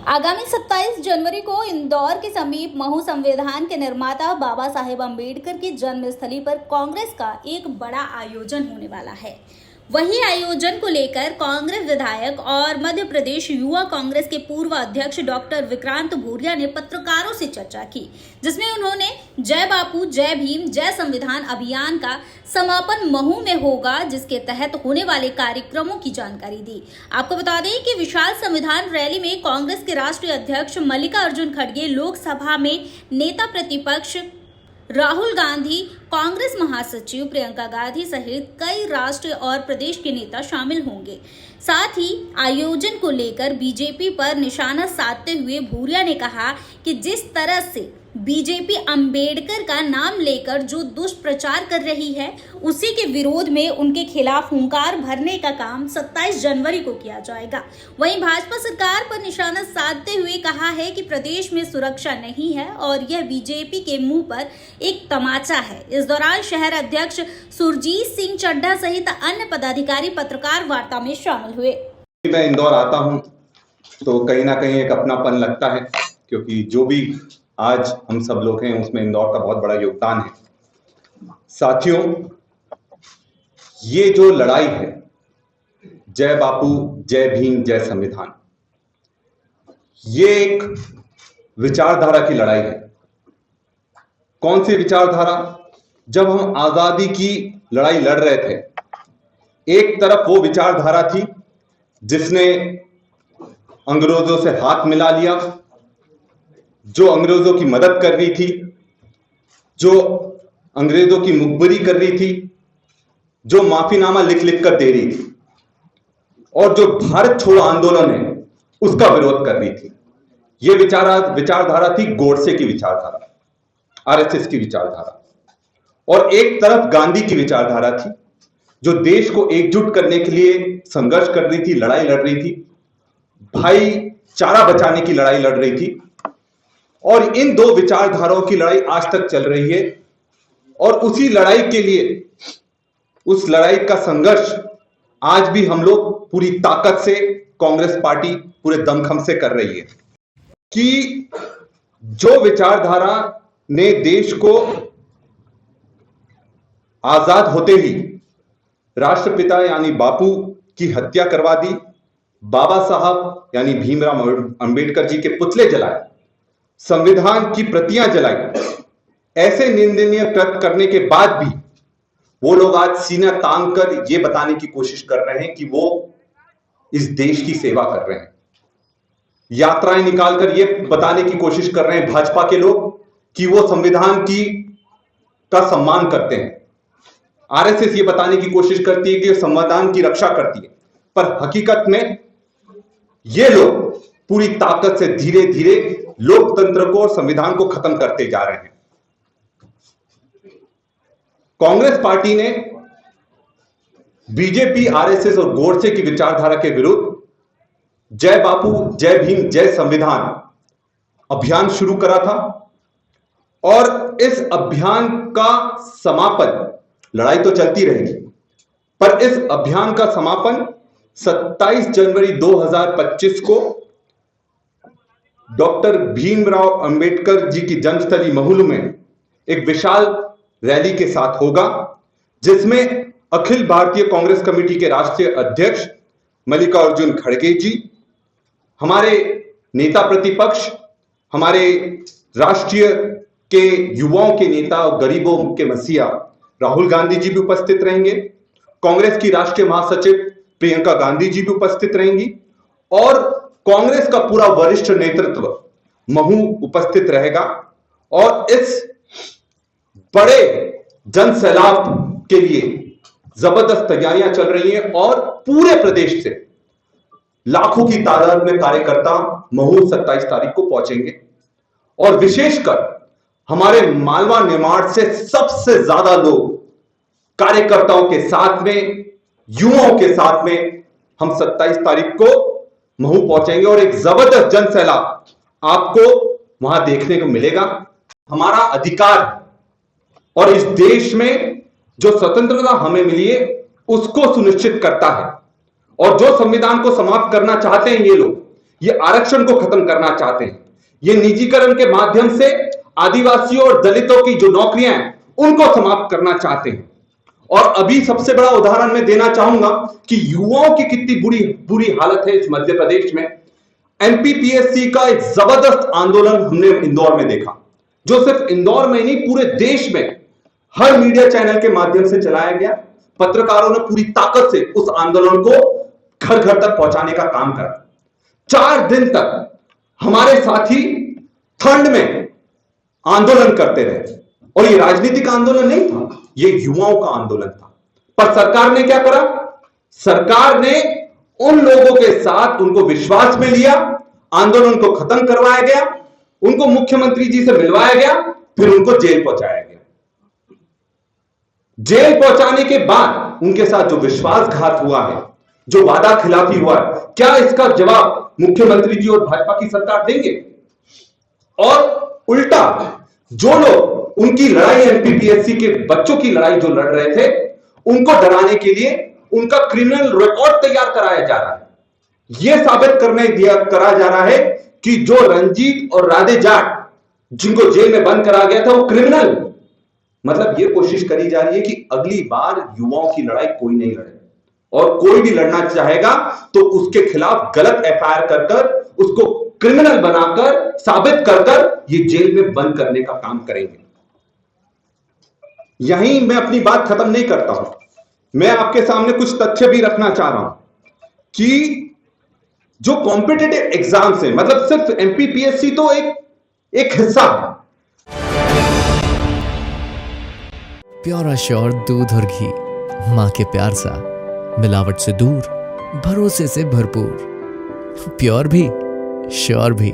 आगामी 27 जनवरी को इंदौर के समीप महू संविधान के निर्माता बाबा साहेब अम्बेडकर की जन्मस्थली पर कांग्रेस का एक बड़ा आयोजन होने वाला है। वही आयोजन को लेकर कांग्रेस विधायक और मध्य प्रदेश युवा कांग्रेस के पूर्व अध्यक्ष डॉक्टर विक्रांत भूरिया ने पत्रकारों से चर्चा की, जिसमें उन्होंने जय बापू जय भीम जय संविधान अभियान का समापन महू में होगा, जिसके तहत होने वाले कार्यक्रमों की जानकारी दी। आपको बता दें कि विशाल संविधान रैली में कांग्रेस के राष्ट्रीय अध्यक्ष मल्लिकार्जुन खड़गे, लोकसभा में नेता प्रतिपक्ष राहुल गांधी, कांग्रेस महासचिव प्रियंका गांधी सहित कई राष्ट्रीय और प्रदेश के नेता शामिल होंगे। साथ ही आयोजन को लेकर बीजेपी पर निशाना साधते हुए भूरिया ने कहा कि जिस तरह से बीजेपी अंबेडकर का नाम लेकर जो दुष्प्रचार कर रही है, उसी के विरोध में उनके खिलाफ हुंकार भरने का काम 27 जनवरी को किया जाएगा। वहीं भाजपा सरकार पर निशाना साधते हुए कहा है कि प्रदेश में सुरक्षा नहीं है और यह बीजेपी के मुंह पर एक तमाचा है। इस दौरान शहर अध्यक्ष सुरजीत सिंह चड्ढा सहित अन्य पदाधिकारी पत्रकार वार्ता में शामिल हुए। मैं इंदौर आता हूं तो कहीं ना कहीं एक अपनापन लगता है, क्योंकि जो भी आज हम सब लोग हैं उसमें इंदौर का बहुत बड़ा योगदान है। साथियों, ये जो लड़ाई है जय बापू जय भीम जय संविधान, ये एक विचारधारा की लड़ाई है। कौन सी विचारधारा? जब हम आजादी की लड़ाई लड़ रहे थे, एक तरफ वो विचारधारा थी जिसने अंग्रेजों से हाथ मिला लिया, जो अंग्रेजों की मदद कर रही थी, जो अंग्रेजों की मुखबिरी कर रही थी, जो माफीनामा लिख लिख कर दे रही थी, और जो भारत छोड़ो आंदोलन है उसका विरोध कर रही थी। यह विचारधारा थी गोडसे की विचारधारा, आरएसएस की विचारधारा। और एक तरफ गांधी की विचारधारा थी जो देश को एकजुट करने के लिए संघर्ष कर रही थी, लड़ाई लड़ रही थी, भाईचारा बचाने की लड़ाई लड़ रही थी। और इन दो विचारधाराओं की लड़ाई आज तक चल रही है, और उसी लड़ाई के लिए, उस लड़ाई का संघर्ष आज भी हम लोग पूरी ताकत से, कांग्रेस पार्टी पूरे दमखम से कर रही है। कि जो विचारधारा ने देश को आजाद होते ही राष्ट्रपिता यानी बापू की हत्या करवा दी, बाबा साहब यानी भीमराव अंबेडकर जी के पुतले जलाए, संविधान की प्रतियां जलाई, ऐसे निंदनीय कृत्य करने के बाद भी वो लोग आज सीना तान कर ये बताने की कोशिश कर रहे हैं कि वो इस देश की सेवा कर रहे हैं। यात्राएं निकालकर ये बताने की कोशिश कर रहे हैं भाजपा के लोग कि वो संविधान का सम्मान करते हैं। आरएसएस ये बताने की कोशिश करती है कि संविधान की रक्षा करती है, पर हकीकत में ये लोग पूरी ताकत से धीरे धीरे लोकतंत्र को और संविधान को खत्म करते जा रहे हैं। कांग्रेस पार्टी ने बीजेपी, आरएसएस और गोडसे की विचारधारा के विरुद्ध जय बापू जय भीम जय संविधान अभियान शुरू करा था, और इस अभियान का समापन, लड़ाई तो चलती रहेगी, पर इस अभियान का समापन 27 जनवरी 2025 को डॉक्टर भीमराव अंबेडकर जी की जन्मस्थली महू में एक विशाल रैली के साथ होगा, जिसमें अखिल भारतीय कांग्रेस कमेटी के राष्ट्रीय अध्यक्ष मल्लिकार्जुन खड़गे जी, हमारे नेता प्रतिपक्ष, हमारे राष्ट्रीय के युवाओं के नेता और गरीबों के मसीहा राहुल गांधी जी भी उपस्थित रहेंगे, कांग्रेस की राष्ट्रीय महासचिव प्रियंका गांधी जी भी उपस्थित रहेंगी, और कांग्रेस का पूरा वरिष्ठ नेतृत्व महू उपस्थित रहेगा। और इस बड़े जन सैलाब के लिए जबरदस्त तैयारियां चल रही हैं, और पूरे प्रदेश से लाखों की तादाद में कार्यकर्ता महू 27 तारीख को पहुंचेंगे। और विशेषकर हमारे मालवा निमाड़ से सबसे ज्यादा लोग कार्यकर्ताओं के साथ में, युवाओं के साथ में हम 27 तारीख को महू पहुंचेंगे, और एक जबरदस्त जन सैलाब आपको वहां देखने को मिलेगा। हमारा अधिकार और इस देश में जो स्वतंत्रता हमें मिली है उसको सुनिश्चित करता है, और जो संविधान को समाप्त करना चाहते हैं ये लोग, ये आरक्षण को खत्म करना चाहते हैं। ये निजीकरण के माध्यम से आदिवासियों और दलितों की जो नौकरियां हैं उनको समाप्त करना चाहते हैं। और अभी सबसे बड़ा उदाहरण मैं देना चाहूंगा कि युवाओं की कितनी बुरी हालत है इस मध्य प्रदेश में। एमपीपीएससी का एक जबरदस्त आंदोलन हमने इंदौर में देखा, जो सिर्फ इंदौर में नहीं पूरे देश में हर मीडिया चैनल के माध्यम से चलाया गया। पत्रकारों ने पूरी ताकत से उस आंदोलन को घर घर तक पहुंचाने का काम करा। 4 दिन तक हमारे साथी ठंड में आंदोलन करते रहे और ये राजनीतिक आंदोलन नहीं था, ये युवाओं का आंदोलन था। पर सरकार ने क्या करा? सरकार ने उन लोगों के साथ उनको विश्वास में लिया, आंदोलन को खत्म करवाया गया, उनको मुख्यमंत्री जी से मिलवाया गया, फिर उनको जेल पहुंचाया गया। जेल पहुंचाने के बाद उनके साथ जो विश्वासघात हुआ है, जो वादा खिलाफी हुआ है, क्या इसका जवाब मुख्यमंत्री जी और भाजपा की सरकार देंगे? और उल्टा जो लोग उनकी लड़ाई एमपीपीएससी के बच्चों की लड़ाई जो लड़ रहे थे, उनको डराने के लिए उनका क्रिमिनल रिकॉर्ड तैयार कराया जा रहा है। यह साबित करा जा रहा है कि जो रंजीत और राधे जाट जिनको जेल में बंद करा गया था वो क्रिमिनल। मतलब यह कोशिश करी जा रही है कि अगली बार युवाओं की लड़ाई कोई नहीं लड़े, और कोई भी लड़ना चाहेगा तो उसके खिलाफ गलत एफआईआर कर उसको क्रिमिनल बनाकर साबित कर ये जेल में बंद करने का काम करेंगे। यहीं मैं अपनी बात खत्म नहीं करता हूं, मैं आपके सामने कुछ तथ्य भी रखना चाह रहा हूं कि जो कॉम्पिटिटिव एग्जाम्स है, मतलब सिर्फ एमपीपीएससी तो एक हिस्सा है। प्योर श्योर दूध और घी, माँ के प्यार सा, मिलावट से दूर, भरोसे से भरपूर, प्योर भी श्योर भी।